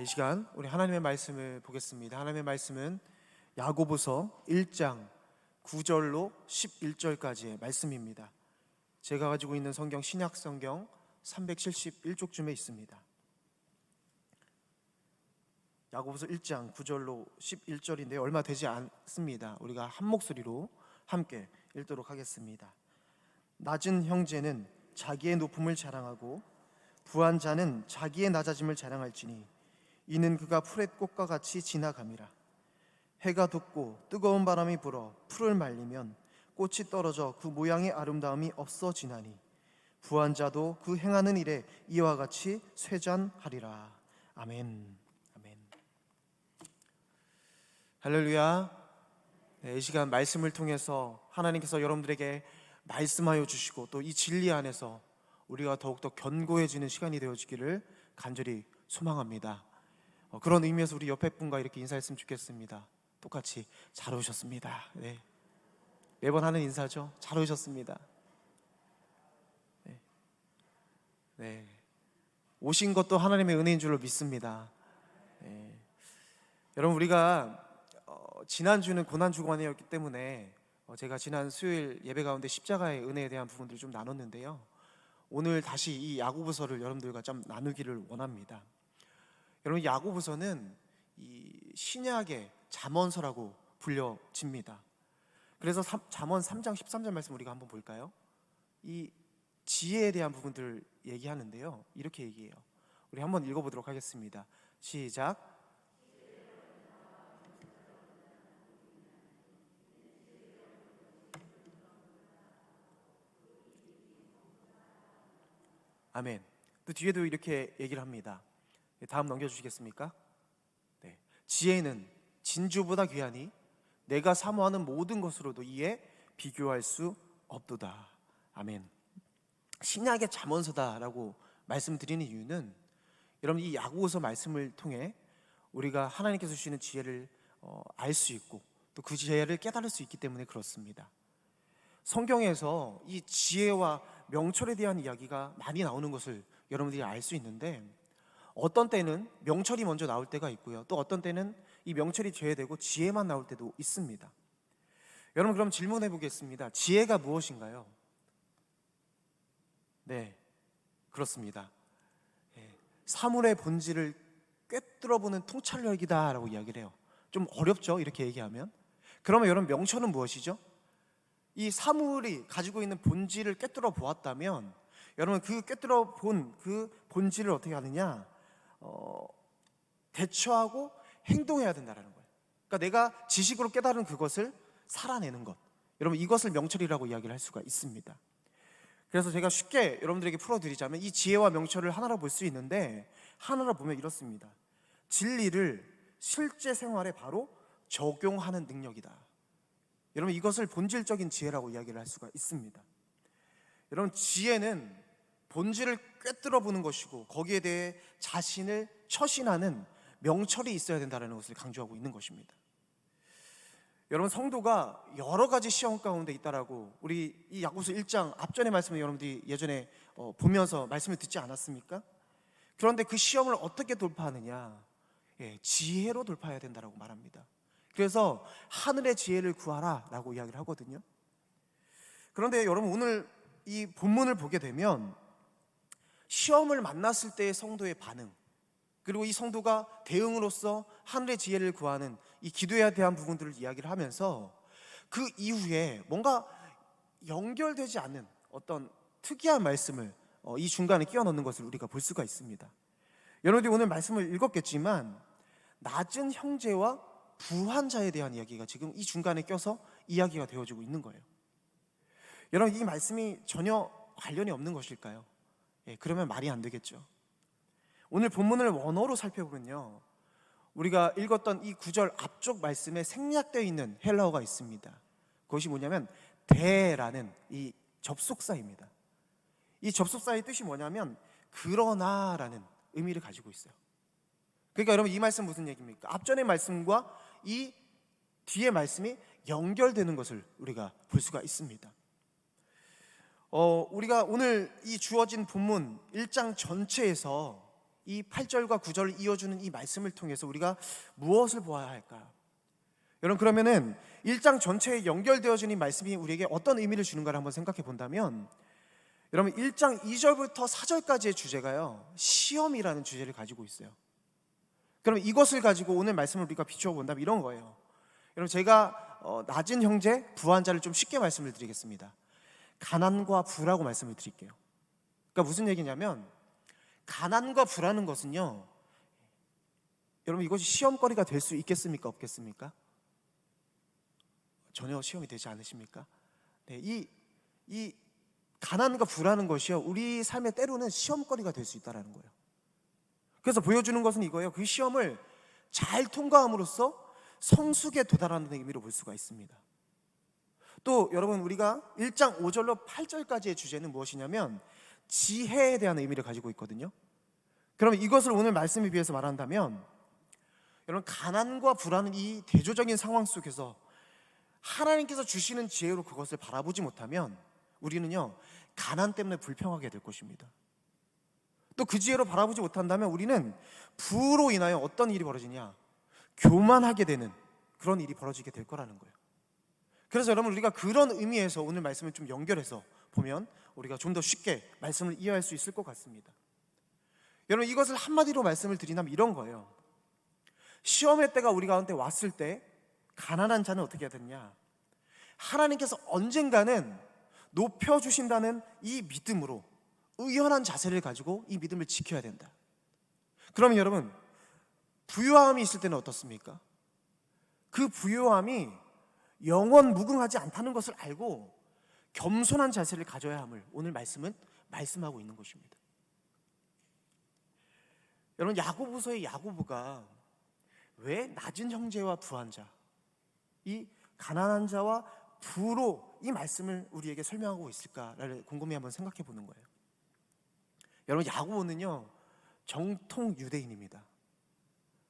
이 시간 우리 하나님의 말씀을 보겠습니다. 하나님의 말씀은 야고보서 1장 9절로 11절까지의 말씀입니다. 제가 가지고 있는 성경 신약 성경 371쪽쯤에 있습니다. 야고보서 1장 9절로 11절인데 얼마 되지 않습니다. 우리가 한 목소리로 함께 읽도록 하겠습니다. 낮은 형제는 자기의 높음을 자랑하고 부한 자는 자기의 낮아짐을 자랑할지니 이는 그가 풀의 꽃과 같이 지나감이라. 해가 돋고 뜨거운 바람이 불어 풀을 말리면 꽃이 떨어져 그 모양의 아름다움이 없어지나니 부한 자도 그 행하는 일에 이와 같이 쇠잔하리라. 아멘. 아멘. 할렐루야. 이 시간 말씀을 통해서 하나님께서 여러분들에게 말씀하여 주시고 또 이 진리 안에서 우리가 더욱더 견고해지는 시간이 되어지기를 간절히 소망합니다. 그런 의미에서 우리 옆에 분과 이렇게 인사했으면 좋겠습니다. 똑같이 잘 오셨습니다. 네. 매번 하는 인사죠. 잘 오셨습니다. 네. 네. 오신 것도 하나님의 은혜인 줄로 믿습니다. 네. 여러분, 우리가 지난주는 고난주간이었기 때문에 제가 지난 수요일 예배 가운데 십자가의 은혜에 대한 부분들을 좀 나눴는데요. 오늘 다시 이 야고보서를 여러분들과 좀 나누기를 원합니다. 여러분, 야고보서는 이 신약의 잠언서라고 불려집니다. 그래서 잠언 3장 13절 말씀 우리가 한번 볼까요? 이 지혜에 대한 부분들을 얘기하는데요. 이렇게 얘기해요. 우리 한번 읽어보도록 하겠습니다. 시작. 아멘. 또 뒤에도 이렇게 얘기를 합니다. 다음 넘겨주시겠습니까? 네. 지혜는 진주보다 귀하니 내가 사모하는 모든 것으로도 이에 비교할 수 없도다. 아멘. 신약의 잠언서다라고 말씀드리는 이유는 여러분, 이 야고보서 말씀을 통해 우리가 하나님께서 주시는 지혜를 알 수 있고 또 그 지혜를 깨달을 수 있기 때문에 그렇습니다. 성경에서 이 지혜와 명철에 대한 이야기가 많이 나오는 것을 여러분들이 알 수 있는데, 어떤 때는 명철이 먼저 나올 때가 있고요, 또 어떤 때는 이 명철이 제외되고 지혜만 나올 때도 있습니다. 여러분, 그럼 질문해 보겠습니다. 지혜가 무엇인가요? 네, 그렇습니다. 사물의 본질을 꿰뚫어보는 통찰력이다라고 이야기를 해요. 좀 어렵죠, 이렇게 얘기하면. 그러면 여러분, 명철은 무엇이죠? 이 사물이 가지고 있는 본질을 꿰뚫어 보았다면 여러분, 그 꿰뚫어 본 그 본질을 어떻게 하느냐? 대처하고 행동해야 된다는 거예요. 그러니까 내가 지식으로 깨달은 그것을 살아내는 것, 여러분, 이것을 명철이라고 이야기를 할 수가 있습니다. 그래서 제가 쉽게 여러분들에게 풀어드리자면 이 지혜와 명철을 하나로 볼 수 있는데, 하나로 보면 이렇습니다. 진리를 실제 생활에 바로 적용하는 능력이다. 여러분, 이것을 본질적인 지혜라고 이야기를 할 수가 있습니다. 여러분, 지혜는 본질을 꿰뚫어 보는 것이고 거기에 대해 자신을 처신하는 명철이 있어야 된다는 것을 강조하고 있는 것입니다. 여러분, 성도가 여러 가지 시험 가운데 있다라고 우리 이 야고보서 1장 앞전의 말씀을 여러분들이 예전에 보면서 말씀을 듣지 않았습니까? 그런데 그 시험을 어떻게 돌파하느냐? 지혜로 돌파해야 된다라고 말합니다. 그래서 하늘의 지혜를 구하라 라고 이야기를 하거든요. 그런데 여러분, 오늘 이 본문을 보게 되면 시험을 만났을 때의 성도의 반응, 그리고 이 성도가 대응으로서 하늘의 지혜를 구하는 이 기도에 대한 부분들을 이야기를 하면서 그 이후에 뭔가 연결되지 않는 어떤 특이한 말씀을 이 중간에 끼워 넣는 것을 우리가 볼 수가 있습니다. 여러분들이 오늘 말씀을 읽었겠지만 낮은 형제와 부한 자에 대한 이야기가 지금 이 중간에 껴서 이야기가 되어지고 있는 거예요. 여러분, 이 말씀이 전혀 관련이 없는 것일까요? 그러면 말이 안 되겠죠. 오늘 본문을 원어로 살펴보면요, 우리가 읽었던 이 9절 앞쪽 말씀에 생략되어 있는 헬라어가 있습니다. 그것이 뭐냐면 대라는 이 접속사입니다. 이 접속사의 뜻이 뭐냐면 그러나라는 의미를 가지고 있어요. 그러니까 여러분, 이 말씀 무슨 얘기입니까? 앞전의 말씀과 이 뒤의 말씀이 연결되는 것을 우리가 볼 수가 있습니다. 우리가 오늘 이 주어진 본문 1장 전체에서 이 8절과 9절을 이어주는 이 말씀을 통해서 우리가 무엇을 보아야 할까? 여러분, 그러면은 1장 전체에 연결되어진 이 말씀이 우리에게 어떤 의미를 주는가를 한번 생각해 본다면, 여러분 1장 2절부터 4절까지의 주제가요, 시험이라는 주제를 가지고 있어요. 그럼 이것을 가지고 오늘 말씀을 우리가 비추어 본다면 이런 거예요. 여러분, 제가 낮은 형제, 부한 자를 좀 쉽게 말씀을 드리겠습니다. 가난과 부라고 말씀을 드릴게요. 그러니까 무슨 얘기냐면, 가난과 부라는 것은요, 여러분 이것이 시험거리가 될 수 있겠습니까? 없겠습니까? 전혀 시험이 되지 않으십니까? 네, 이 가난과 부라는 것이요, 우리 삶의 때로는 시험거리가 될 수 있다는 거예요. 그래서 보여주는 것은 이거예요. 그 시험을 잘 통과함으로써 성숙에 도달하는 의미로 볼 수가 있습니다. 또 여러분, 우리가 1장 5절로 8절까지의 주제는 무엇이냐면 지혜에 대한 의미를 가지고 있거든요. 그러면 이것을 오늘 말씀에 비해서 말한다면, 여러분 가난과 부라는 이 대조적인 상황 속에서 하나님께서 주시는 지혜로 그것을 바라보지 못하면 우리는요, 가난 때문에 불평하게 될 것입니다. 또 그 지혜로 바라보지 못한다면 우리는 부로 인하여 어떤 일이 벌어지냐, 교만하게 되는 그런 일이 벌어지게 될 거라는 거예요. 그래서 여러분, 우리가 그런 의미에서 오늘 말씀을 좀 연결해서 보면 우리가 좀 더 쉽게 말씀을 이해할 수 있을 것 같습니다. 여러분, 이것을 한마디로 말씀을 드린다면 이런 거예요. 시험의 때가 우리 가운데 왔을 때 가난한 자는 어떻게 해야 되느냐, 하나님께서 언젠가는 높여주신다는 이 믿음으로 의연한 자세를 가지고 이 믿음을 지켜야 된다. 그러면 여러분, 부요함이 있을 때는 어떻습니까? 그 부요함이 영원 무궁하지 않다는 것을 알고 겸손한 자세를 가져야 함을 오늘 말씀은 말씀하고 있는 것입니다. 여러분, 야고보서의 야고보가 왜 낮은 형제와 부한 자, 이 가난한 자와 부로 이 말씀을 우리에게 설명하고 있을까를 곰곰이 한번 생각해 보는 거예요. 여러분, 야고보는요, 정통 유대인입니다.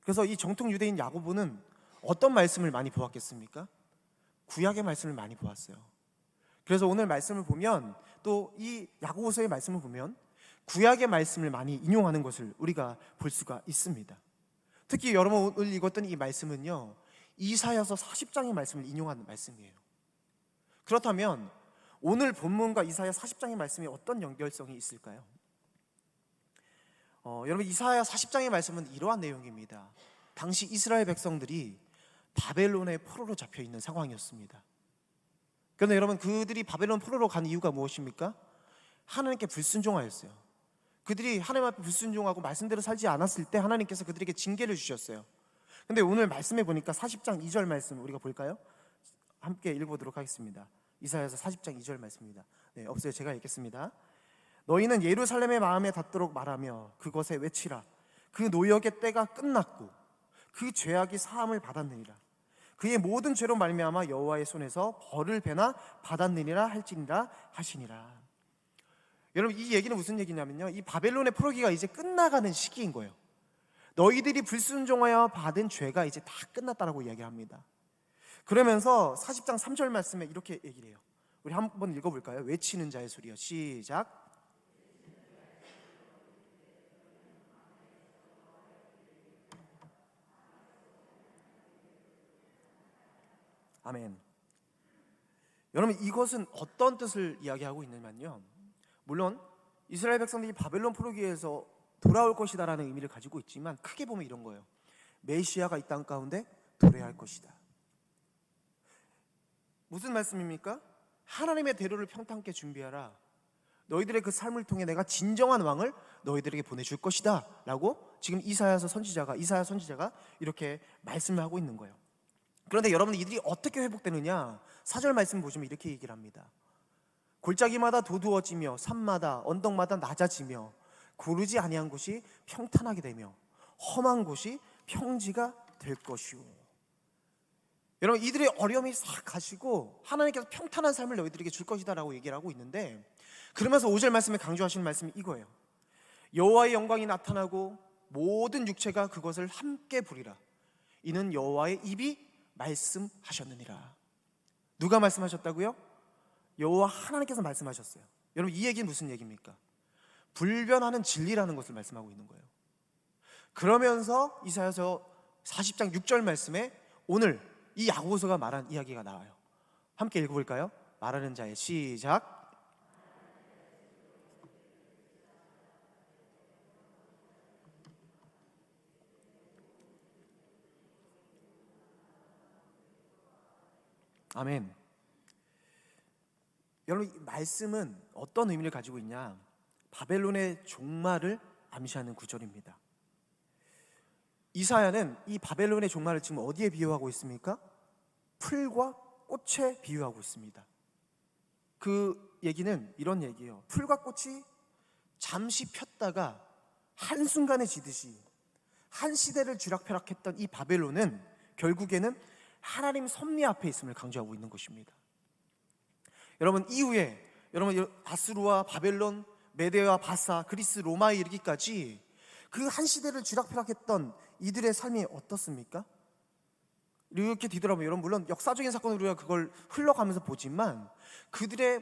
그래서 이 정통 유대인 야고보는 어떤 말씀을 많이 보았겠습니까? 구약의 말씀을 많이 보았어요. 그래서 오늘 말씀을 보면, 또 이 야고보서의 말씀을 보면 구약의 말씀을 많이 인용하는 것을 우리가 볼 수가 있습니다. 특히 여러분 오늘 읽었던 이 말씀은요, 이사야서 40장의 말씀을 인용하는 말씀이에요. 그렇다면 오늘 본문과 이사야 40장의 말씀이 어떤 연결성이 있을까요? 여러분, 이사야 40장의 말씀은 이러한 내용입니다. 당시 이스라엘 백성들이 바벨론의 포로로 잡혀 있는 상황이었습니다. 그런데 여러분, 그들이 바벨론 포로로 간 이유가 무엇입니까? 하나님께 불순종하였어요. 그들이 하나님 앞에 불순종하고 말씀대로 살지 않았을 때 하나님께서 그들에게 징계를 주셨어요. 근데 오늘 말씀해 보니까 40장 2절 말씀 우리가 볼까요? 함께 읽어보도록 하겠습니다. 이사야서 40장 2절 말씀입니다. 네, 없어요. 제가 읽겠습니다. 너희는 예루살렘의 마음에 닿도록 말하며 그것에 외치라. 그 노역의 때가 끝났고 그 죄악이 사함을 받았느니라. 그의 모든 죄로 말미암아 여호와의 손에서 벌을 배나 받았느니라 할지니라 하시니라. 여러분, 이 얘기는 무슨 얘기냐면요, 이 바벨론의 포로기가 이제 끝나가는 시기인 거예요. 너희들이 불순종하여 받은 죄가 이제 다 끝났다라고 이야기합니다. 그러면서 40장 3절 말씀에 이렇게 얘기를 해요. 우리 한번 읽어볼까요? 외치는 자의 소리요. 시작. 아멘. 여러분, 이것은 어떤 뜻을 이야기하고 있느냐면요, 물론 이스라엘 백성들이 바벨론 포로기에서 돌아올 것이다라는 의미를 가지고 있지만 크게 보면 이런 거예요. 메시아가 이 땅 가운데 도래할 것이다. 무슨 말씀입니까? 하나님의 대로를 평탄케 준비하라. 너희들의 그 삶을 통해 내가 진정한 왕을 너희들에게 보내줄 것이다 라고 지금 이사야 선지자가 이렇게 말씀을 하고 있는 거예요. 그런데 여러분, 이들이 어떻게 회복되느냐? 4절 말씀 보시면 이렇게 얘기를 합니다. 골짜기마다 도두어지며 산마다 언덕마다 낮아지며 고르지 아니한 곳이 평탄하게 되며 험한 곳이 평지가 될 것이오. 여러분, 이들의 어려움이 싹 가시고 하나님께서 평탄한 삶을 너희들에게 줄 것이다 라고 얘기를 하고 있는데, 그러면서 5절 말씀에 강조하시는 말씀이 이거예요. 여호와의 영광이 나타나고 모든 육체가 그것을 함께 부리라. 이는 여호와의 입이 말씀하셨느니라. 누가 말씀하셨다고요? 여호와 하나님께서 말씀하셨어요. 여러분, 이 얘기는 무슨 얘기입니까? 불변하는 진리라는 것을 말씀하고 있는 거예요. 그러면서 이사야서 40장 6절 말씀에 오늘 이 야고보서가 말한 이야기가 나와요. 함께 읽어볼까요? 말하는 자의 시작. 아멘. 여러분, 이 말씀은 어떤 의미를 가지고 있냐? 바벨론의 종말을 암시하는 구절입니다. 이사야는 이 바벨론의 종말을 지금 어디에 비유하고 있습니까? 풀과 꽃에 비유하고 있습니다. 그 얘기는 이런 얘기예요. 풀과 꽃이 잠시 폈다가 한순간에 지듯이 한 시대를 쥐락펴락했던 이 바벨론은 결국에는 하나님 섭리 앞에 있음을 강조하고 있는 것입니다. 여러분, 이후에 여러분 아수르와 바벨론, 메데와 바사, 그리스, 로마에 이르기까지 그 한 시대를 쥐락펴락했던 이들의 삶이 어떻습니까? 이렇게 뒤돌아보면 여러분, 물론 역사적인 사건을 우리가 그걸 흘러가면서 보지만 그들의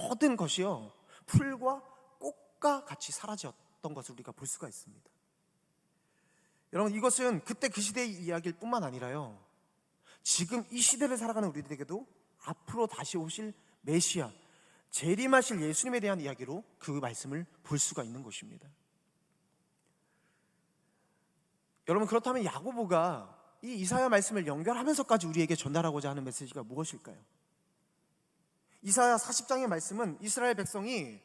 모든 것이요 풀과 꽃과 같이 사라졌던 것을 우리가 볼 수가 있습니다. 여러분, 이것은 그때 그 시대의 이야기일 뿐만 아니라요, 지금 이 시대를 살아가는 우리들에게도 앞으로 다시 오실 메시아, 재림하실 예수님에 대한 이야기로 그 말씀을 볼 수가 있는 것입니다. 여러분, 그렇다면 야고보가 이 이사야 말씀을 연결하면서까지 우리에게 전달하고자 하는 메시지가 무엇일까요? 이사야 40장의 말씀은 이스라엘 백성이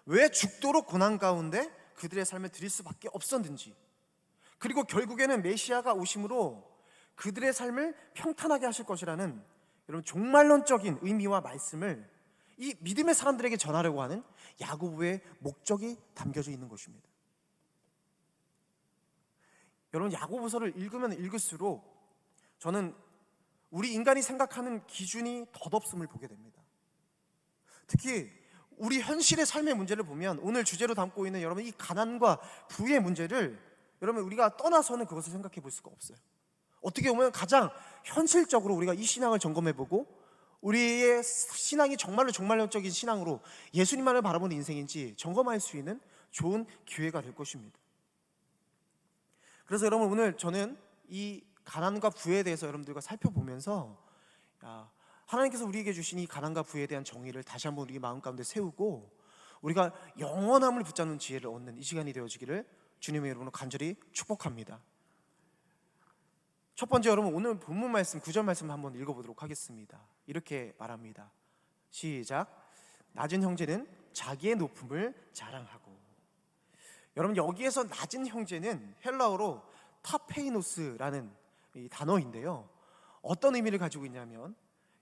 왜 죽도록 고난 가운데 그들의 삶을 드릴 수밖에 없었는지, 그리고 결국에는 메시아가 오심으로 그들의 삶을 평탄하게 하실 것이라는 여러분 종말론적인 의미와 말씀을 이 믿음의 사람들에게 전하려고 하는 야고보의 목적이 담겨져 있는 것입니다. 여러분, 야고보서를 읽으면 읽을수록 저는 우리 인간이 생각하는 기준이 덧없음을 보게 됩니다. 특히 우리 현실의 삶의 문제를 보면 오늘 주제로 담고 있는 여러분 이 가난과 부의 문제를 여러분 우리가 떠나서는 그것을 생각해 볼 수가 없어요. 어떻게 보면 가장 현실적으로 우리가 이 신앙을 점검해보고 우리의 신앙이 정말로 종말론적인 신앙으로 예수님만을 바라보는 인생인지 점검할 수 있는 좋은 기회가 될 것입니다. 그래서 여러분, 오늘 저는 이 가난과 부에 대해서 여러분들과 살펴보면서 하나님께서 우리에게 주신 이 가난과 부에 대한 정의를 다시 한번 우리 마음 가운데 세우고 우리가 영원함을 붙잡는 지혜를 얻는 이 시간이 되어지기를 주님의 이름으로 간절히 축복합니다. 첫 번째, 여러분 오늘 본문 말씀 9절 말씀 한번 읽어보도록 하겠습니다. 이렇게 말합니다. 시작. 낮은 형제는 자기의 높음을 자랑하고. 여러분, 여기에서 낮은 형제는 헬라어로 타페이노스라는 이 단어인데요, 어떤 의미를 가지고 있냐면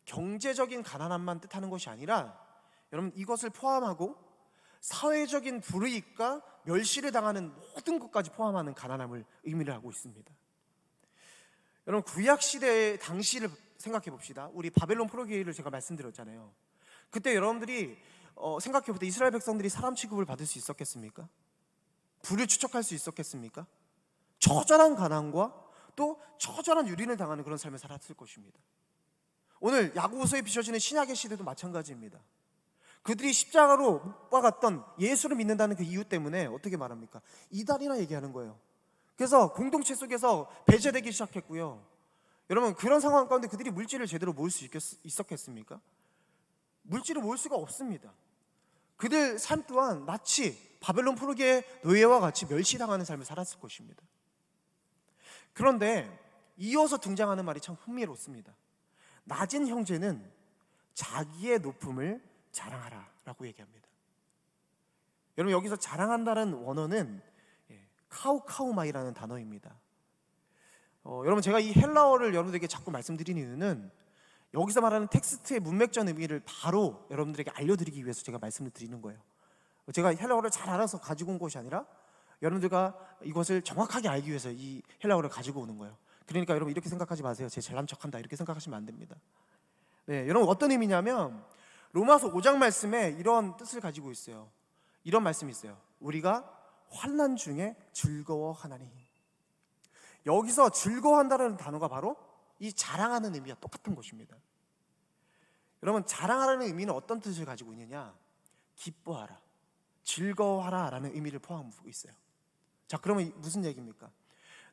경제적인 가난함만 뜻하는 것이 아니라 여러분 이것을 포함하고 사회적인 불이익과 멸시를 당하는 모든 것까지 포함하는 가난함을 의미를 하고 있습니다. 여러분, 구약시대의 당시를 생각해 봅시다. 우리 바벨론 포로기를 제가 말씀드렸잖아요. 그때 여러분들이 생각해 볼 때 이스라엘 백성들이 사람 취급을 받을 수 있었겠습니까? 부를 추척할 수 있었겠습니까? 처절한 가난과 또 처절한 유린을 당하는 그런 삶을 살았을 것입니다. 오늘 야고보서에 비춰지는 신약의 시대도 마찬가지입니다. 그들이 십자가로 못 박았던 예수를 믿는다는 그 이유 때문에 어떻게 말합니까? 이단이나 얘기하는 거예요. 그래서 공동체 속에서 배제되기 시작했고요. 여러분, 그런 상황 가운데 그들이 물질을 제대로 모을 수 있었겠습니까? 물질을 모을 수가 없습니다. 그들 삶 또한 마치 바벨론 포로기의 노예와 같이 멸시당하는 삶을 살았을 것입니다. 그런데 이어서 등장하는 말이 참 흥미롭습니다. 낮은 형제는 자기의 높음을 자랑하라 라고 얘기합니다. 여러분, 여기서 자랑한다는 원어는 카우카우마이라는 단어입니다. 여러분, 제가 이 헬라어를 여러분들에게 자꾸 말씀드리는 이유는 여기서 말하는 텍스트의 문맥적 의미를 바로 여러분들에게 알려드리기 위해서 제가 말씀을 드리는 거예요. 제가 헬라어를 잘 알아서 가지고 온 것이 아니라 여러분들과 이것을 정확하게 알기 위해서 이 헬라어를 가지고 오는 거예요. 그러니까 여러분 이렇게 생각하지 마세요. 제 잘난 척한다 이렇게 생각하시면 안 됩니다. 네, 여러분 어떤 의미냐면 로마서 5장 말씀에 이런 뜻을 가지고 있어요. 이런 말씀이 있어요. 우리가 환난 중에 즐거워하나니. 여기서 즐거워한다는 단어가 바로 이 자랑하는 의미와 똑같은 것입니다. 여러분, 자랑하라는 의미는 어떤 뜻을 가지고 있느냐? 기뻐하라, 즐거워하라 라는 의미를 포함하고 있어요. 자, 그러면 무슨 얘기입니까?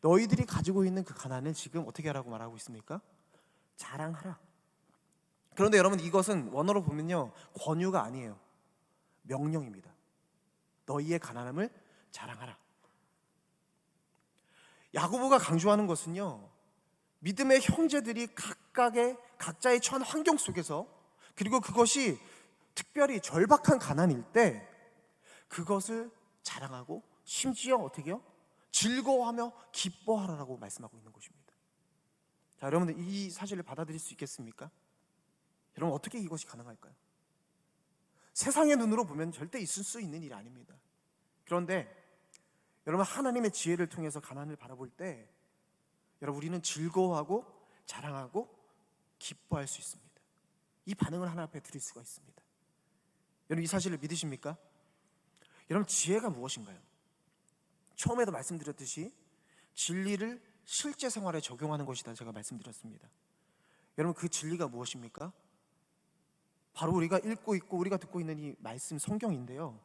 너희들이 가지고 있는 그 가난을 지금 어떻게 하라고 말하고 있습니까? 자랑하라. 그런데 여러분, 이것은 원어로 보면요, 권유가 아니에요. 명령입니다. 너희의 가난함을 자랑하라. 야고보가 강조하는 것은요, 믿음의 형제들이 각자의 처한 환경 속에서, 그리고 그것이 특별히 절박한 가난일 때 그것을 자랑하고 심지어 어떻게 해요? 즐거워하며 기뻐하라고 말씀하고 있는 것입니다. 자, 여러분들 이 사실을 받아들일 수 있겠습니까? 여러분, 어떻게 이것이 가능할까요? 세상의 눈으로 보면 절대 있을 수 있는 일이 아닙니다. 그런데 여러분, 하나님의 지혜를 통해서 가난을 바라볼 때 여러분, 우리는 즐거워하고 자랑하고 기뻐할 수 있습니다. 이 반응을 하나 앞에 드릴 수가 있습니다. 여러분, 이 사실을 믿으십니까? 여러분, 지혜가 무엇인가요? 처음에도 말씀드렸듯이 진리를 실제 생활에 적용하는 것이다 제가 말씀드렸습니다. 여러분, 그 진리가 무엇입니까? 바로 우리가 읽고 있고 우리가 듣고 있는 이 말씀 성경인데요,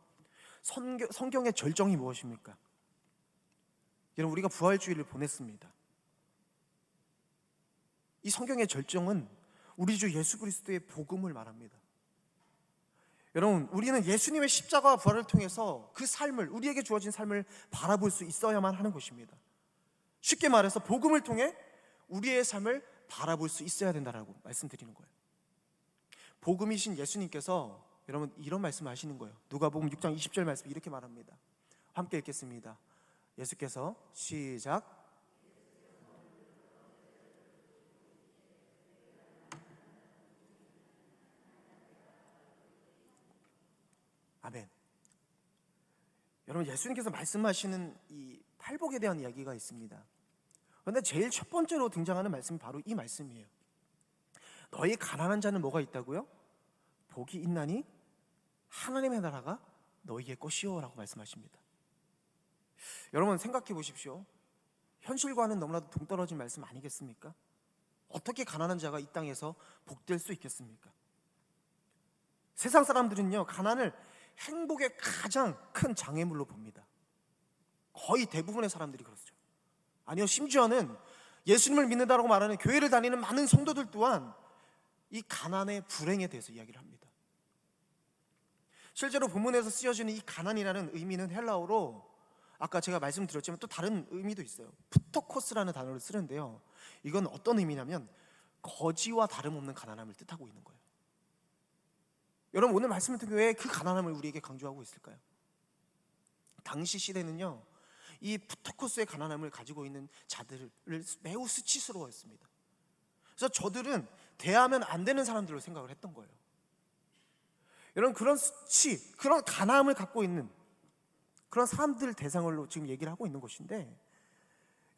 성경의 절정이 무엇입니까? 여러분, 우리가 부활주의를 보냈습니다. 이 성경의 절정은 우리 주 예수 그리스도의 복음을 말합니다. 여러분, 우리는 예수님의 십자가와 부활을 통해서 그 삶을, 우리에게 주어진 삶을 바라볼 수 있어야만 하는 것입니다. 쉽게 말해서 복음을 통해 우리의 삶을 바라볼 수 있어야 된다라고 말씀드리는 거예요. 복음이신 예수님께서 여러분 이런 말씀을 하시는 거예요. 누가복음 6장 20절 말씀 이렇게 말합니다. 함께 읽겠습니다. 예수께서 시작. 아멘. 여러분, 예수님께서 말씀하시는 이 팔복에 대한 이야기가 있습니다. 그런데 제일 첫 번째로 등장하는 말씀이 바로 이 말씀이에요. 너희 가난한 자는 뭐가 있다고요? 복이 있나니 하나님의 나라가 너희의 것이요 라고 말씀하십니다. 여러분, 생각해 보십시오. 현실과는 너무나도 동떨어진 말씀 아니겠습니까? 어떻게 가난한 자가 이 땅에서 복될 수 있겠습니까? 세상 사람들은요, 가난을 행복의 가장 큰 장애물로 봅니다. 거의 대부분의 사람들이 그렇죠. 아니요, 심지어는 예수님을 믿는다고 말하는 교회를 다니는 많은 성도들 또한 이 가난의 불행에 대해서 이야기를 합니다. 실제로 본문에서 쓰여지는 이 가난이라는 의미는 헬라어로 아까 제가 말씀드렸지만 또 다른 의미도 있어요. 프토코스라는 단어를 쓰는데요, 이건 어떤 의미냐면 거지와 다름없는 가난함을 뜻하고 있는 거예요. 여러분, 오늘 말씀을 듣고 왜 그 가난함을 우리에게 강조하고 있을까요? 당시 시대는요, 이 프토코스의 가난함을 가지고 있는 자들을 매우 수치스러워했습니다. 그래서 저들은 대하면 안 되는 사람들로 생각을 했던 거예요. 여러분, 그런 수치, 그런 가난함을 갖고 있는 그런 사람들 대상으로 지금 얘기를 하고 있는 것인데,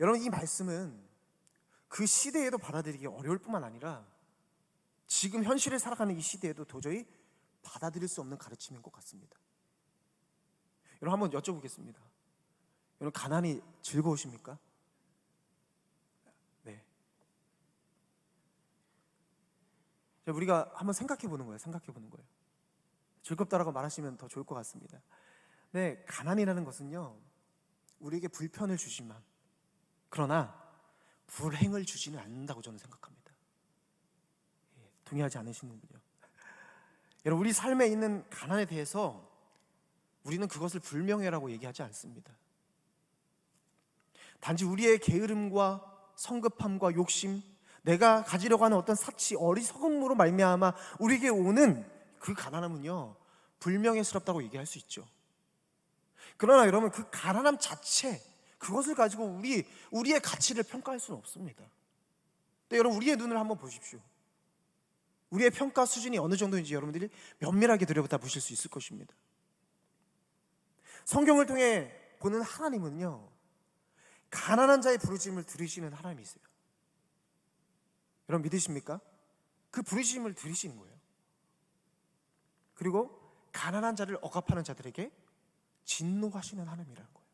여러분, 이 말씀은 그 시대에도 받아들이기 어려울 뿐만 아니라 지금 현실을 살아가는 이 시대에도 도저히 받아들일 수 없는 가르침인 것 같습니다. 여러분, 한번 여쭤보겠습니다. 여러분, 가난이 즐거우십니까? 네. 우리가 한번 생각해 보는 거예요. 즐겁다라고 말하시면 더 좋을 것 같습니다. 네, 가난이라는 것은요, 우리에게 불편을 주지만 그러나 불행을 주지는 않는다고 저는 생각합니다. 동의하지 않으시는군요. 여러분, 우리 삶에 있는 가난에 대해서 우리는 그것을 불명예라고 얘기하지 않습니다. 단지 우리의 게으름과 성급함과 욕심, 내가 가지려고 하는 어떤 사치, 어리석음으로 말미암아 우리에게 오는 그 가난함은요, 불명예스럽다고 얘기할 수 있죠. 그러나 여러분, 그 가난함 자체, 그것을 가지고 우리의 가치를 평가할 수는 없습니다. 근데 여러분, 우리의 눈을 한번 보십시오. 우리의 평가 수준이 어느 정도인지 여러분들이 면밀하게 들여다 보실 수 있을 것입니다. 성경을 통해 보는 하나님은요, 가난한 자의 부르심을 들으시는 하나님이세요. 여러분, 믿으십니까? 그 부르심을 들으시는 거예요. 그리고 가난한 자를 억압하는 자들에게 진노하시는 하나님이라는 거예요.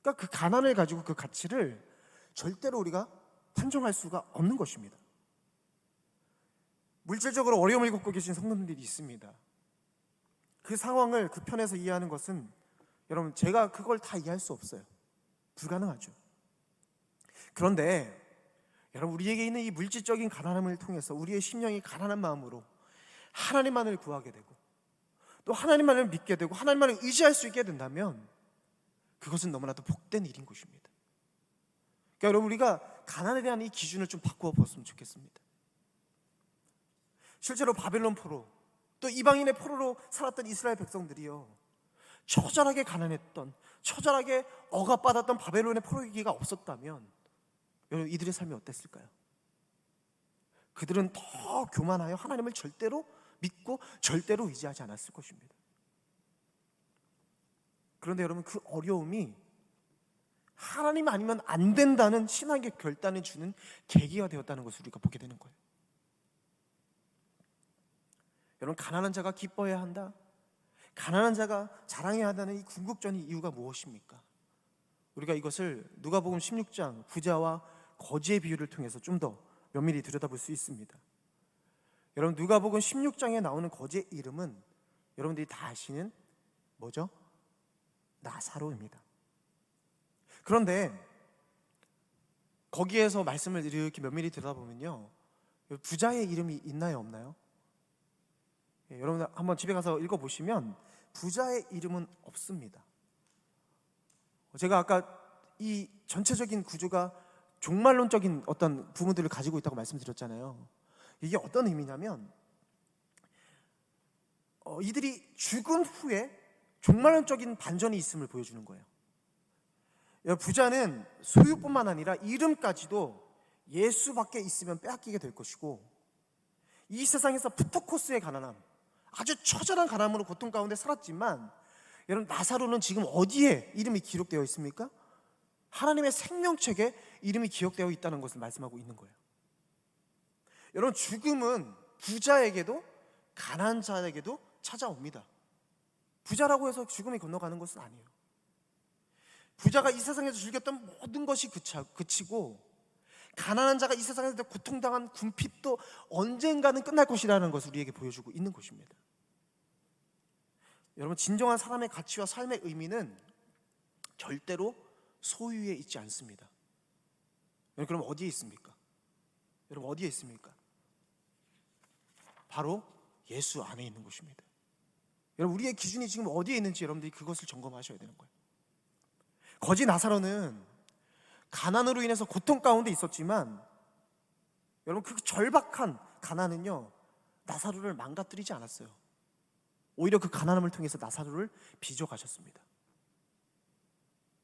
그러니까 그 가난을 가지고 그 가치를 절대로 우리가 판정할 수가 없는 것입니다. 물질적으로 어려움을 겪고 계신 성도들이 있습니다. 그 상황을 그 편에서 이해하는 것은 여러분, 제가 그걸 다 이해할 수 없어요. 불가능하죠. 그런데 여러분, 우리에게 있는 이 물질적인 가난함을 통해서 우리의 심령이 가난한 마음으로 하나님만을 구하게 되고 또 하나님만을 믿게 되고 하나님만을 의지할 수 있게 된다면 그것은 너무나도 복된 일인 것입니다. 그러니까 여러분, 우리가 가난에 대한 이 기준을 좀 바꾸어 보았으면 좋겠습니다. 실제로 바벨론 포로, 또 이방인의 포로로 살았던 이스라엘 백성들이요, 처절하게 가난했던, 처절하게 억압받았던 바벨론의 포로기가 없었다면 여러분, 이들의 삶이 어땠을까요? 그들은 더 교만하여 하나님을 절대로 믿고 절대로 의지하지 않았을 것입니다. 그런데 여러분, 그 어려움이 하나님 아니면 안 된다는 신앙의 결단을 주는 계기가 되었다는 것을 우리가 보게 되는 거예요. 여러분, 가난한 자가 기뻐해야 한다, 가난한 자가 자랑해야 한다는 이 궁극적인 이유가 무엇입니까? 우리가 이것을 누가복음 16장 부자와 거지의 비유를 통해서 좀 더 면밀히 들여다볼 수 있습니다. 여러분, 누가복음 16장에 나오는 거지의 이름은 여러분들이 다 아시는 뭐죠? 나사로입니다. 그런데 거기에서 말씀을 이렇게 면밀히 들여다보면요, 부자의 이름이 있나요, 없나요? 여러분 한번 집에 가서 읽어보시면 부자의 이름은 없습니다. 제가 아까 이 전체적인 구조가 종말론적인 어떤 부분들을 가지고 있다고 말씀드렸잖아요. 이게 어떤 의미냐면 이들이 죽은 후에 종말론적인 반전이 있음을 보여주는 거예요. 부자는 소유뿐만 아니라 이름까지도 예수밖에 있으면 빼앗기게 될 것이고, 이 세상에서 푸터코스의 가난함, 아주 처절한 가난으로 고통 가운데 살았지만, 여러분, 나사로는 지금 어디에 이름이 기록되어 있습니까? 하나님의 생명책에 이름이 기억되어 있다는 것을 말씀하고 있는 거예요. 여러분, 죽음은 부자에게도 가난한 자에게도 찾아옵니다. 부자라고 해서 죽음이 건너가는 것은 아니에요. 부자가 이 세상에서 즐겼던 모든 것이 그치고, 가난한 자가 이 세상에서 고통당한 궁핍도 언젠가는 끝날 것이라는 것을 우리에게 보여주고 있는 것입니다. 여러분, 진정한 사람의 가치와 삶의 의미는 절대로 소유에 있지 않습니다. 여러분, 그럼 어디에 있습니까? 여러분, 어디에 있습니까? 바로 예수 안에 있는 것입니다. 여러분, 우리의 기준이 지금 어디에 있는지 여러분들이 그것을 점검하셔야 되는 거예요. 거지 나사로는 가난으로 인해서 고통 가운데 있었지만, 여러분, 그 절박한 가난은요, 나사로를 망가뜨리지 않았어요. 오히려 그 가난함을 통해서 나사로를 빚어가셨습니다.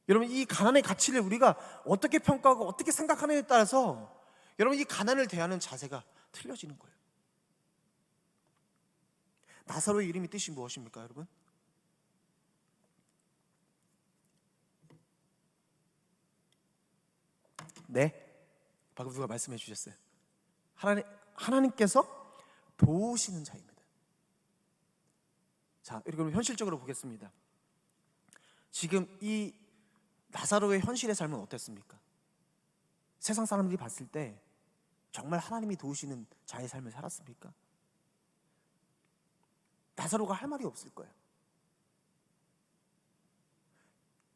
여러분, 이 가난의 가치를 우리가 어떻게 평가하고 어떻게 생각하느냐에 따라서 여러분, 이 가난을 대하는 자세가 틀려지는 거예요. 나사로의 이름이 뜻이 무엇입니까, 여러분? 네, 방금 누가 말씀해 주셨어요. 하나님께서 도우시는 자입니다. 자, 그럼 현실적으로 보겠습니다. 지금 이 나사로의 현실의 삶은 어땠습니까? 세상 사람들이 봤을 때 정말 하나님이 도우시는 자의 삶을 살았습니까? 나사로가 할 말이 없을 거예요.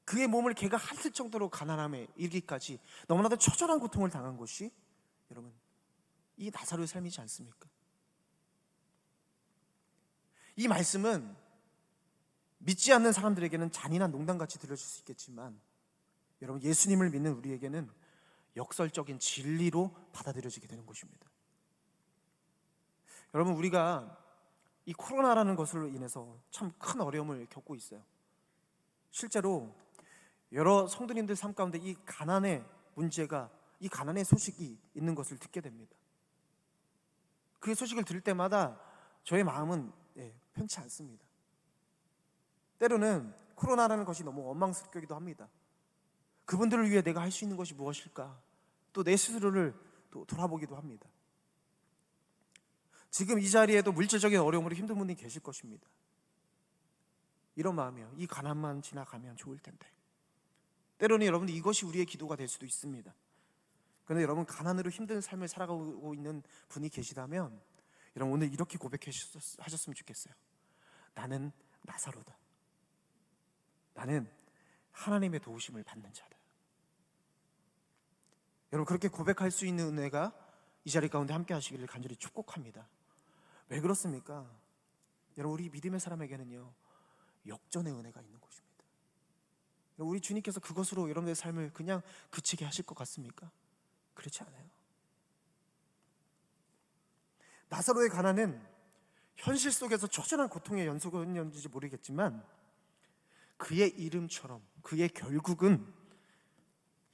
그의 몸을 개가 핥을 정도로 가난함에 이르기까지 너무나도 처절한 고통을 당한 것이 여러분, 이 나사로의 삶이지 않습니까? 이 말씀은 믿지 않는 사람들에게는 잔인한 농담같이 들려질 수 있겠지만, 여러분, 예수님을 믿는 우리에게는 역설적인 진리로 받아들여지게 되는 것입니다. 여러분, 우리가 이 코로나라는 것으로 인해서 참 큰 어려움을 겪고 있어요. 실제로 여러 성도님들 삶 가운데 이 가난의 문제가, 이 가난의 소식이 있는 것을 듣게 됩니다. 그 소식을 들을 때마다 저의 마음은 편치 않습니다. 때로는 코로나라는 것이 너무 원망스럽기도 합니다. 그분들을 위해 내가 할 수 있는 것이 무엇일까? 또 내 스스로를 또 돌아보기도 합니다. 지금 이 자리에도 물질적인 어려움으로 힘든 분이 계실 것입니다. 이런 마음이에요. 이 가난만 지나가면 좋을 텐데. 때로는 여러분들 이것이 우리의 기도가 될 수도 있습니다. 그런데 여러분, 가난으로 힘든 삶을 살아가고 있는 분이 계시다면 여러분, 오늘 이렇게 고백하셨으면 좋겠어요. 나는 나사로다. 나는 하나님의 도우심을 받는 자다. 여러분, 그렇게 고백할 수 있는 은혜가 이 자리 가운데 함께 하시기를 간절히 축복합니다. 왜 그렇습니까? 여러분, 우리 믿음의 사람에게는요, 역전의 은혜가 있는 것입니다. 우리 주님께서 그것으로 여러분의 삶을 그냥 그치게 하실 것 같습니까? 그렇지 않아요. 나사로의 가난은 현실 속에서 처절한 고통의 연속이었는지 모르겠지만 그의 이름처럼 그의 결국은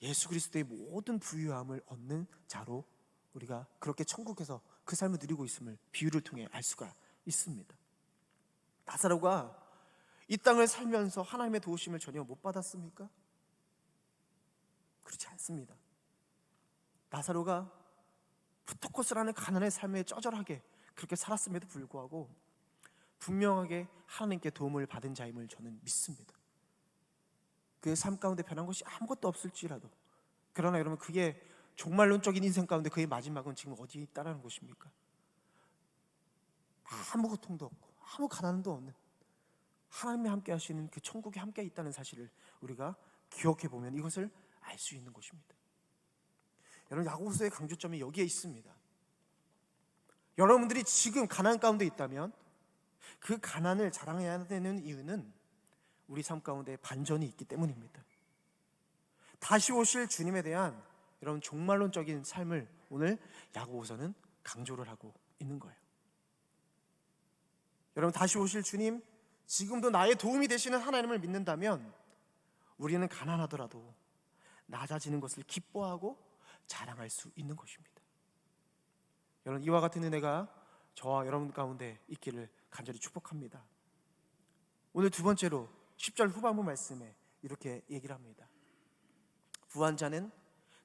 예수 그리스도의 모든 부유함을 얻는 자로 우리가 그렇게 천국에서 그 삶을 누리고 있음을 비유를 통해 알 수가 있습니다. 나사로가 이 땅을 살면서 하나님의 도우심을 전혀 못 받았습니까? 그렇지 않습니다. 나사로가 푸토코스라는 가난의 삶에 쩌절하게 그렇게 살았음에도 불구하고 분명하게 하나님께 도움을 받은 자임을 저는 믿습니다. 그의 삶 가운데 변한 것이 아무것도 없을지라도, 그러나 여러분, 그의 종말론적인 인생 가운데 그의 마지막은 지금 어디에 있다라는 것입니까? 아무 고통도 없고 아무 가난도 없는 하나님이 함께 하시는 그 천국에 함께 있다는 사실을 우리가 기억해 보면 이것을 알 수 있는 것입니다. 여러분, 야고보서의 강조점이 여기에 있습니다. 여러분들이 지금 가난 가운데 있다면 그 가난을 자랑해야 되는 이유는 우리 삶 가운데 반전이 있기 때문입니다. 다시 오실 주님에 대한 이런 종말론적인 삶을 오늘 야고보서는 강조를 하고 있는 거예요. 여러분, 다시 오실 주님, 지금도 나의 도움이 되시는 하나님을 믿는다면 우리는 가난하더라도 낮아지는 것을 기뻐하고 자랑할 수 있는 것입니다. 여러분, 이와 같은 은혜가 저와 여러분 가운데 있기를 간절히 축복합니다. 오늘 두 번째로 10절 후반부 말씀에 이렇게 얘기를 합니다. 부한 자는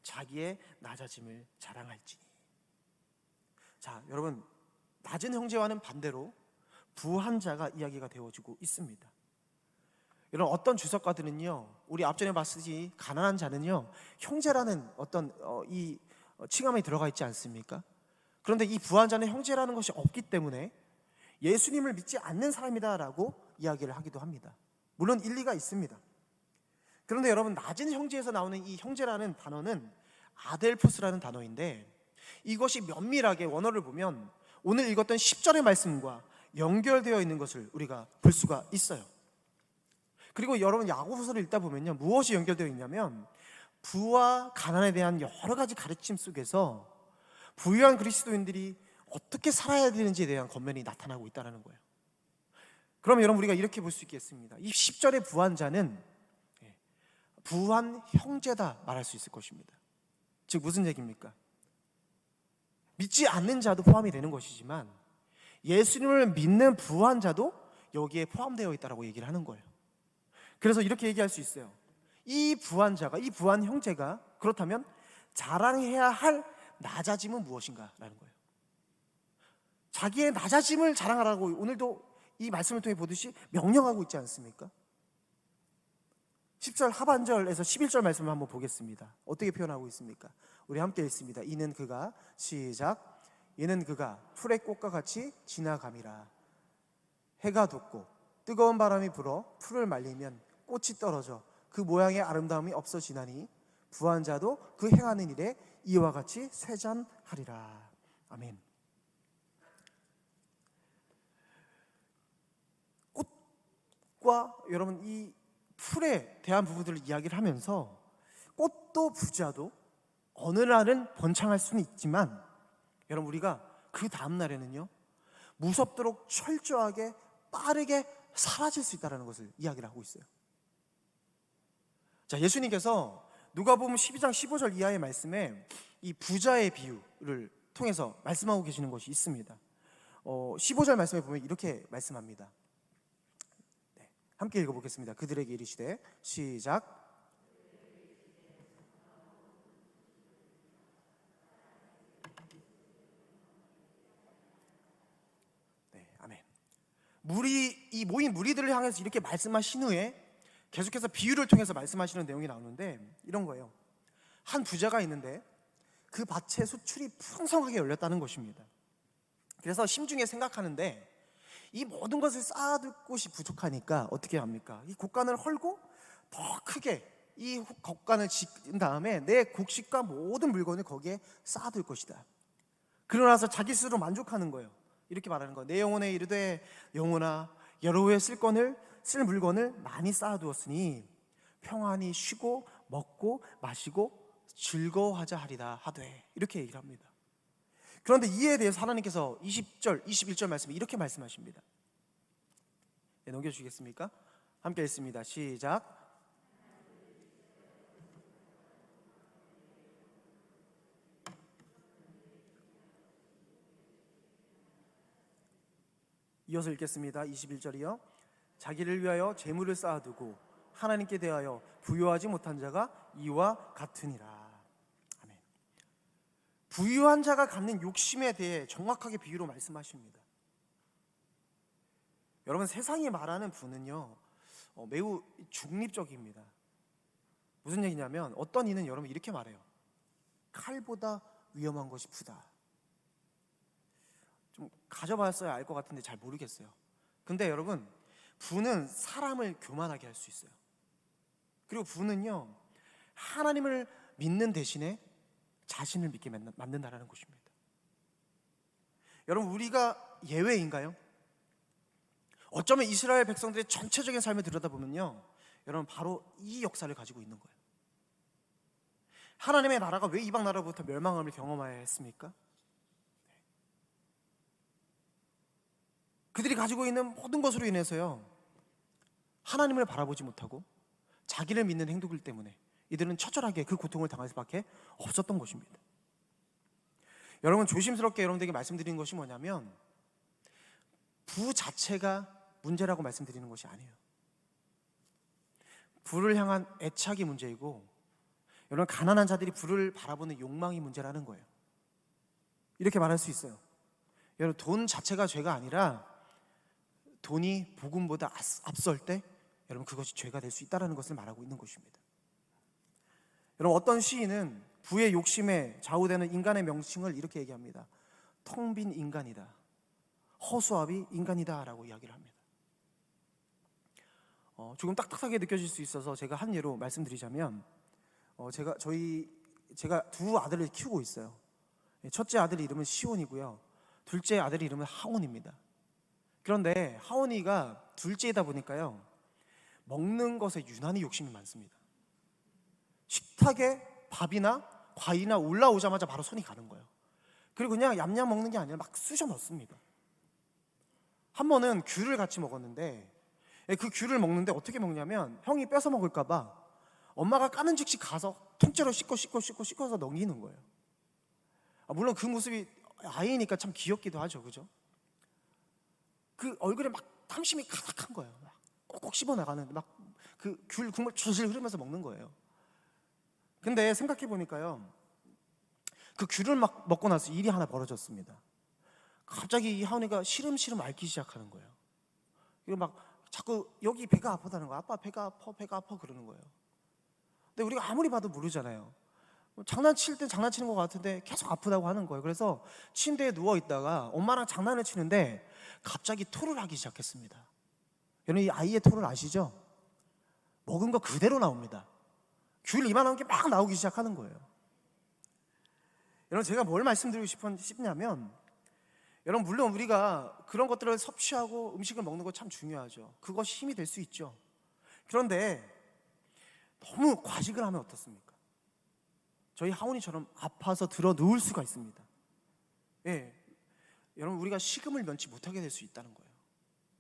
자기의 낮아짐을 자랑할지니. 자, 여러분, 낮은 형제와는 반대로 부한 자가 이야기가 되어지고 있습니다. 이런 어떤 주석가들은요, 우리 앞전에 봤듯이 가난한 자는요 형제라는 어떤 이 칭함이 들어가 있지 않습니까? 그런데 이 부한 자는 형제라는 것이 없기 때문에 예수님을 믿지 않는 사람이다라고 이야기를 하기도 합니다. 물론 일리가 있습니다. 그런데 여러분, 낮은 형제에서 나오는 이 형제라는 단어는 아델포스라는 단어인데 이것이 면밀하게 원어를 보면 오늘 읽었던 10절의 말씀과 연결되어 있는 것을 우리가 볼 수가 있어요. 그리고 여러분, 야고보서를 읽다 보면요, 무엇이 연결되어 있냐면 부와 가난에 대한 여러 가지 가르침 속에서 부유한 그리스도인들이 어떻게 살아야 되는지에 대한 권면이 나타나고 있다는 거예요. 그럼 여러분, 우리가 이렇게 볼 수 있겠습니다. 이 10절의 부한 자는 부한 형제다 말할 수 있을 것입니다. 즉 무슨 얘기입니까? 믿지 않는 자도 포함이 되는 것이지만 예수님을 믿는 부한 자도 여기에 포함되어 있다고 얘기를 하는 거예요. 그래서 이렇게 얘기할 수 있어요. 이 부한 자가, 이 부한 형제가 그렇다면 자랑해야 할 낮아짐은 무엇인가 라는 거예요. 자기의 낮아짐을 자랑하라고 오늘도 이 말씀을 통해 보듯이 명령하고 있지 않습니까? 10절 하반절에서 11절 말씀을 한번 보겠습니다. 어떻게 표현하고 있습니까? 우리 함께 읽습니다. 이는 그가, 시작, 이는 그가 풀의 꽃과 같이 지나감이라. 해가 돋고 뜨거운 바람이 불어 풀을 말리면 꽃이 떨어져 그 모양의 아름다움이 없어지나니 부한 자도 그 행하는 일에 이와 같이 쇠잔하리라. 아멘. 꽃과 여러분 이 풀에 대한 부분들을 이야기를 하면서 꽃도 부자도 어느 날은 번창할 수는 있지만 여러분, 우리가 그 다음 날에는요 무섭도록 철저하게 빠르게 사라질 수 있다는 것을 이야기를 하고 있어요. 자, 예수님께서 누가복음 12장 15절 이하의 말씀에 이 부자의 비유를 통해서 말씀하고 계시는 것이 있습니다. 15절 말씀에 보면 이렇게 말씀합니다. 네, 함께 읽어보겠습니다. 그들에게 이르시되, 시작, 네, 아멘. 이 모인 무리들을 향해서 이렇게 말씀하신 후에 계속해서 비유를 통해서 말씀하시는 내용이 나오는데 이런 거예요. 한 부자가 있는데 그 밭에 수출이 풍성하게 열렸다는 것입니다. 그래서 심중에 생각하는데 이 모든 것을 쌓아둘 곳이 부족하니까 어떻게 합니까? 이 곳간을 헐고 더 크게 이 곡간을 짓은 다음에 내 곡식과 모든 물건을 거기에 쌓아둘 것이다. 그러고 나서 자기 스스로 만족하는 거예요. 이렇게 말하는 거예요. 내 영혼에 이르되 영혼아 여러 후에 쓸 물건을 많이 쌓아두었으니 평안히 쉬고 먹고 마시고 즐거워하자 하리라 하되, 이렇게 얘기를 합니다. 그런데 이에 대해서 하나님께서 20절, 21절 말씀에 이렇게 말씀하십니다. 네, 넘겨주시겠습니까? 함께 읽습니다. 시작. 이어서 읽겠습니다. 21절이요. 자기를 위하여 재물을 쌓아두고 하나님께 대하여 부유하지 못한 자가 이와 같으니라. 아멘. 부유한 자가 갖는 욕심에 대해 정확하게 비유로 말씀하십니다. 여러분, 세상이 말하는 부는요 매우 중립적입니다. 무슨 얘기냐면 어떤 이는 여러분 이렇게 말해요. 칼보다 위험한 것이 부다. 좀 가져봤어야 알 것 같은데 잘 모르겠어요. 근데 여러분, 부는 사람을 교만하게 할 수 있어요. 그리고 부는요 하나님을 믿는 대신에 자신을 믿게 만든다는 것입니다. 여러분, 우리가 예외인가요? 어쩌면 이스라엘 백성들의 전체적인 삶을 들여다보면요 여러분 바로 이 역사를 가지고 있는 거예요. 하나님의 나라가 왜 이방 나라부터 멸망함을 경험해야 했습니까? 그들이 가지고 있는 모든 것으로 인해서요 하나님을 바라보지 못하고 자기를 믿는 행동들 때문에 이들은 처절하게 그 고통을 당할 수밖에 없었던 것입니다. 여러분, 조심스럽게 여러분들에게 말씀드리는 것이 뭐냐면 부 자체가 문제라고 말씀드리는 것이 아니에요. 부를 향한 애착이 문제이고, 여러분, 가난한 자들이 부를 바라보는 욕망이 문제라는 거예요. 이렇게 말할 수 있어요. 여러분, 돈 자체가 죄가 아니라 돈이 복음보다 앞설 때 여러분 그것이 죄가 될 수 있다는 것을 말하고 있는 것입니다. 여러분, 어떤 시인은 부의 욕심에 좌우되는 인간의 명칭을 이렇게 얘기합니다. 텅 빈 인간이다, 허수아비 인간이다 라고 이야기를 합니다. 조금 딱딱하게 느껴질 수 있어서 제가 한 예로 말씀드리자면 제가 두 아들을 키우고 있어요. 첫째 아들 이름은 시온이고요, 둘째 아들 이름은 하온입니다. 그런데 하온이가 둘째이다 보니까요 먹는 것에 유난히 욕심이 많습니다. 식탁에 밥이나 과일이나 올라오자마자 바로 손이 가는 거예요. 그리고 그냥 얌얌 먹는 게 아니라 막 쑤셔 넣습니다. 한 번은 귤을 같이 먹었는데 그 귤을 먹는데 어떻게 먹냐면 형이 뺏어 먹을까 봐 엄마가 까는 즉시 가서 통째로 씻어서 넘기는 거예요. 물론 그 모습이 아이니까 참 귀엽기도 하죠, 그죠? 그 얼굴에 막 탐심이 가득한 거예요. 막 꼭꼭 씹어 나가는데 막 그 귤 국물 줄줄 흐르면서 먹는 거예요. 근데 생각해 보니까요, 그 귤을 막 먹고 나서 일이 하나 벌어졌습니다. 갑자기 이 하은이가 시름시름 앓기 시작하는 거예요. 이거 막 자꾸 여기 배가 아프다는 거야. 아빠 배가 아파 그러는 거예요. 근데 우리가 아무리 봐도 모르잖아요. 장난칠 땐 장난치는 것 같은데 계속 아프다고 하는 거예요. 그래서 침대에 누워 있다가 엄마랑 장난을 치는데 갑자기 토를 하기 시작했습니다. 여러분, 이 아이의 토를 아시죠? 먹은 거 그대로 나옵니다. 귤 이만한 게 막 나오기 시작하는 거예요. 여러분, 제가 뭘 말씀드리고 싶냐면 여러분, 물론 우리가 그런 것들을 섭취하고 음식을 먹는 거 참 중요하죠. 그것이 힘이 될 수 있죠. 그런데 너무 과식을 하면 어떻습니까? 저희 하온이처럼 아파서 들어 누울 수가 있습니다. 예, 여러분, 우리가 식음을 면치 못하게 될 수 있다는 거예요.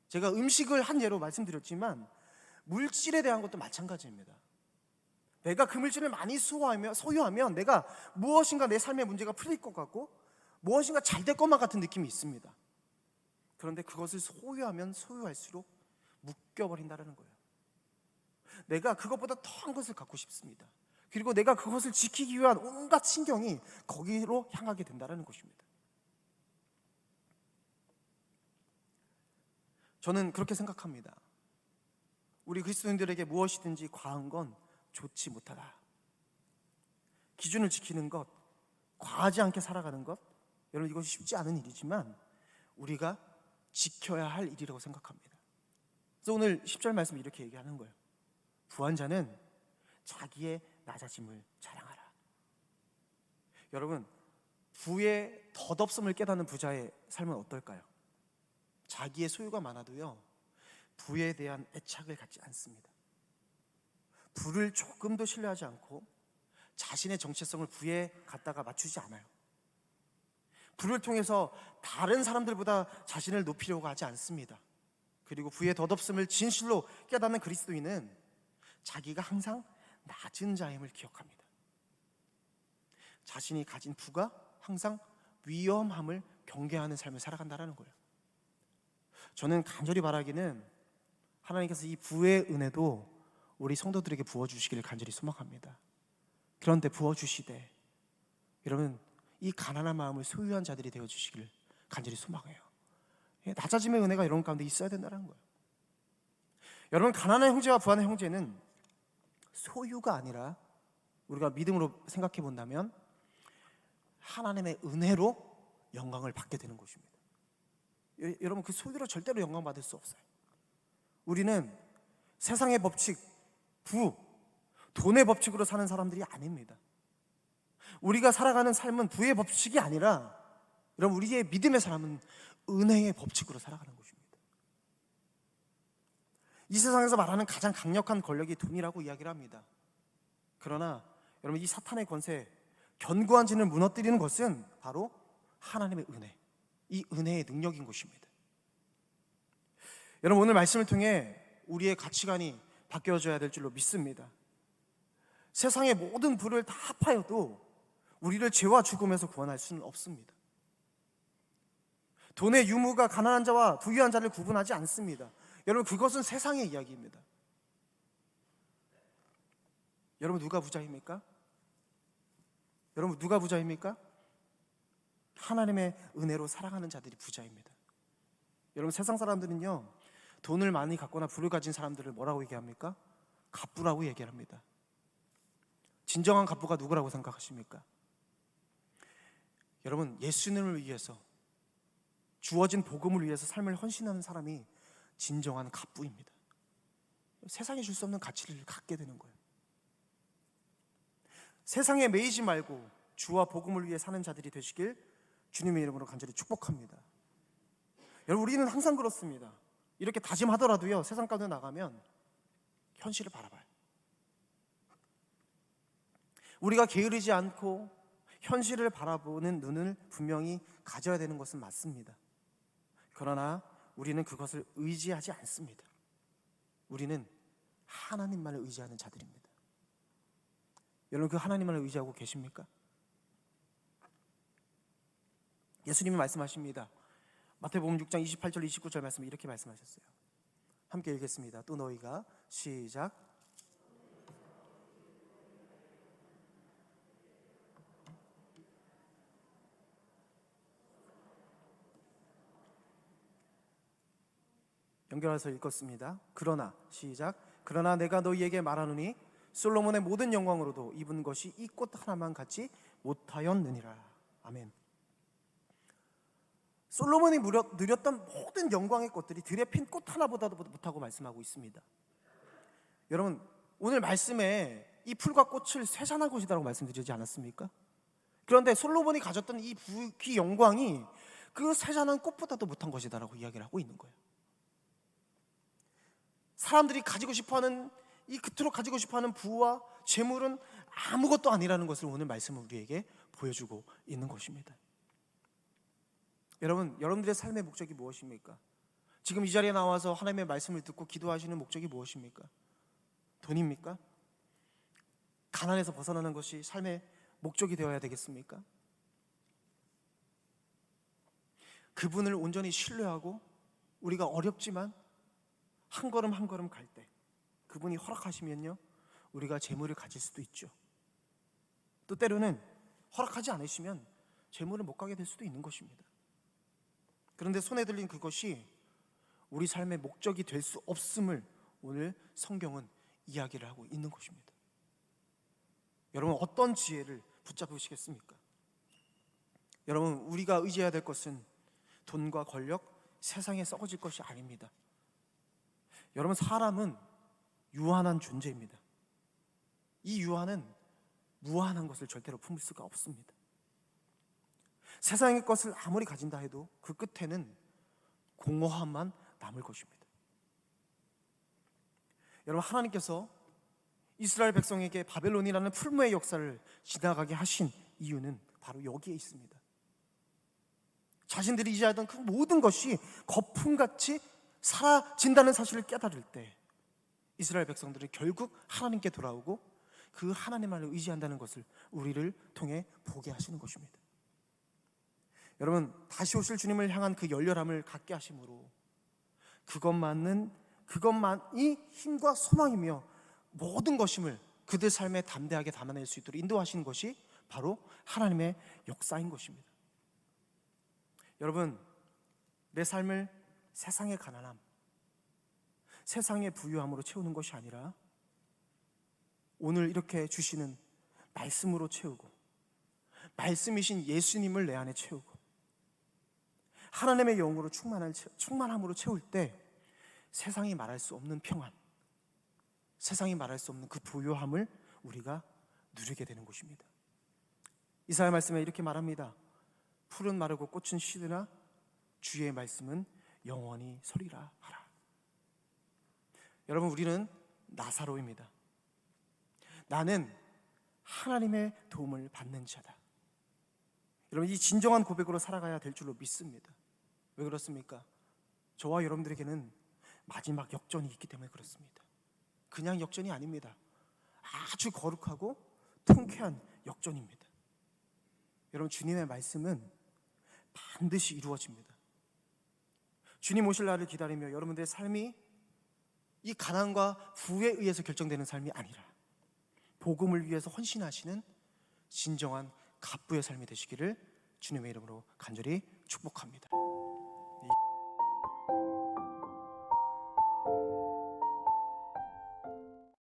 제가 음식을 한 예로 말씀드렸지만 물질에 대한 것도 마찬가지입니다. 내가 그 물질을 많이 소유하면 내가 무엇인가 내 삶의 문제가 풀릴 것 같고 무엇인가 잘 될 것만 같은 느낌이 있습니다. 그런데 그것을 소유하면 소유할수록 묶여버린다는 거예요. 내가 그것보다 더한 것을 갖고 싶습니다. 그리고 내가 그것을 지키기 위한 온갖 신경이 거기로 향하게 된다는 것입니다. 저는 그렇게 생각합니다. 우리 그리스도인들에게 무엇이든지 과한 건 좋지 못하다. 기준을 지키는 것, 과하지 않게 살아가는 것, 여러분, 이것이 쉽지 않은 일이지만 우리가 지켜야 할 일이라고 생각합니다. 그래서 오늘 10절 말씀 이렇게 얘기하는 거예요. 부한 자는 자기의 낮아짐을 자랑하라. 여러분, 부의 덧없음을 깨닫는 부자의 삶은 어떨까요? 자기의 소유가 많아도요, 부에 대한 애착을 갖지 않습니다. 부를 조금도 신뢰하지 않고 자신의 정체성을 부에 갖다가 맞추지 않아요. 부를 통해서 다른 사람들보다 자신을 높이려고 하지 않습니다. 그리고 부의 덧없음을 진실로 깨닫는 그리스도인은 자기가 항상 낮은 자임을 기억합니다. 자신이 가진 부가 항상 위험함을 경계하는 삶을 살아간다는 거예요. 저는 간절히 바라기는 하나님께서 이 부의 은혜도 우리 성도들에게 부어주시기를 간절히 소망합니다. 그런데 부어주시되 여러분, 이 가난한 마음을 소유한 자들이 되어주시기를 간절히 소망해요. 낮아짐의 은혜가 여러분 가운데 있어야 된다는 거예요. 여러분, 가난한 형제와 부한한 형제는 소유가 아니라 우리가 믿음으로 생각해 본다면 하나님의 은혜로 영광을 받게 되는 것입니다. 여러분, 그 소유로 절대로 영광 받을 수 없어요. 우리는 세상의 법칙, 부, 돈의 법칙으로 사는 사람들이 아닙니다. 우리가 살아가는 삶은 부의 법칙이 아니라 여러분, 우리의 믿음의 사람은 은혜의 법칙으로 살아가는 것입니다. 이 세상에서 말하는 가장 강력한 권력이 돈이라고 이야기를 합니다. 그러나 여러분, 이 사탄의 권세, 견고한 진을 무너뜨리는 것은 바로 하나님의 은혜, 이 은혜의 능력인 것입니다. 여러분, 오늘 말씀을 통해 우리의 가치관이 바뀌어져야 될 줄로 믿습니다. 세상의 모든 부를 다 합하여도 우리를 죄와 죽음에서 구원할 수는 없습니다. 돈의 유무가 가난한 자와 부유한 자를 구분하지 않습니다. 여러분, 그것은 세상의 이야기입니다. 여러분, 누가 부자입니까? 여러분, 누가 부자입니까? 하나님의 은혜로 살아가는 자들이 부자입니다. 여러분, 세상 사람들은요, 돈을 많이 갖거나 부를 가진 사람들을 뭐라고 얘기합니까? 갑부라고 얘기합니다. 진정한 갑부가 누구라고 생각하십니까? 여러분, 예수님을 위해서, 주어진 복음을 위해서 삶을 헌신하는 사람이 진정한 갑부입니다. 세상에 줄 수 없는 가치를 갖게 되는 거예요. 세상에 매이지 말고 주와 복음을 위해 사는 자들이 되시길 주님의 이름으로 간절히 축복합니다. 여러분, 우리는 항상 그렇습니다. 이렇게 다짐하더라도요, 세상 가운데 나가면 현실을 바라봐요. 우리가 게으르지 않고 현실을 바라보는 눈을 분명히 가져야 되는 것은 맞습니다. 그러나 우리는 그것을 의지하지 않습니다. 우리는 하나님만을 의지하는 자들입니다. 여러분, 그 하나님만을 의지하고 계십니까? 예수님이 말씀하십니다. 마태복음 6장 28절 29절 말씀에 이렇게 말씀하셨어요. 함께 읽겠습니다. 또 너희가 시작. 연결해서 읽었습니다. 그러나 시작. 그러나 내가 너희에게 말하노니 솔로몬의 모든 영광으로도 입은 것이 이 꽃 하나만 같지 못하였느니라. 아멘. 솔로몬이 누렸던 모든 영광의 꽃들이 들에 핀 꽃 하나보다도 못하고 말씀하고 있습니다. 여러분, 오늘 말씀에 이 풀과 꽃을 세잔한 것이라고 말씀드리지 않았습니까? 그런데 솔로몬이 가졌던 이 귀 영광이 그 세잔한 꽃보다도 못한 것이다라고 이야기를 하고 있는 거예요. 사람들이 가지고 싶어하는, 이 그토록 가지고 싶어하는 부와 재물은 아무것도 아니라는 것을 오늘 말씀은 우리에게 보여주고 있는 것입니다. 여러분들의 삶의 목적이 무엇입니까? 지금 이 자리에 나와서 하나님의 말씀을 듣고 기도하시는 목적이 무엇입니까? 돈입니까? 가난에서 벗어나는 것이 삶의 목적이 되어야 되겠습니까? 그분을 온전히 신뢰하고 우리가 어렵지만 한 걸음 한 걸음 갈 때 그분이 허락하시면요, 우리가 재물을 가질 수도 있죠. 또 때로는 허락하지 않으시면 재물을 못 가게 될 수도 있는 것입니다. 그런데 손에 들린 그것이 우리 삶의 목적이 될 수 없음을 오늘 성경은 이야기를 하고 있는 것입니다. 여러분, 어떤 지혜를 붙잡으시겠습니까? 여러분, 우리가 의지해야 될 것은 돈과 권력, 세상에 썩어질 것이 아닙니다. 여러분, 사람은 유한한 존재입니다. 이 유한은 무한한 것을 절대로 품을 수가 없습니다. 세상의 것을 아무리 가진다 해도 그 끝에는 공허함만 남을 것입니다. 여러분, 하나님께서 이스라엘 백성에게 바벨론이라는 풀무의 역사를 지나가게 하신 이유는 바로 여기에 있습니다. 자신들이 의지하던 그 모든 것이 거품같이 사라진다는 사실을 깨달을 때 이스라엘 백성들은 결국 하나님께 돌아오고 그 하나님만을 의지한다는 것을 우리를 통해 보게 하시는 것입니다. 여러분, 다시 오실 주님을 향한 그 열렬함을 갖게 하심으로 그것만이 힘과 소망이며 모든 것임을 그들 삶에 담대하게 담아낼 수 있도록 인도하시는 것이 바로 하나님의 역사인 것입니다. 여러분, 내 삶을 세상의 가난함, 세상의 부유함으로 채우는 것이 아니라 오늘 이렇게 주시는 말씀으로 채우고, 말씀이신 예수님을 내 안에 채우고, 하나님의 영으로 충만함으로 채울 때 세상이 말할 수 없는 평안, 세상이 말할 수 없는 그 부요함을 우리가 누리게 되는 것입니다. 이사야 말씀에 이렇게 말합니다. 풀은 마르고 꽃은 시드나 주의 말씀은 영원히 서리라 하라. 여러분, 우리는 나사로입니다. 나는 하나님의 도움을 받는 자다. 여러분, 이 진정한 고백으로 살아가야 될 줄로 믿습니다. 왜 그렇습니까? 저와 여러분들에게는 마지막 역전이 있기 때문에 그렇습니다. 그냥 역전이 아닙니다. 아주 거룩하고 통쾌한 역전입니다. 여러분, 주님의 말씀은 반드시 이루어집니다. 주님 오실 날을 기다리며 여러분들의 삶이 이 가난과 부에 의해서 결정되는 삶이 아니라 복음을 위해서 헌신하시는 진정한 갑부의 삶이 되시기를 주님의 이름으로 간절히 축복합니다.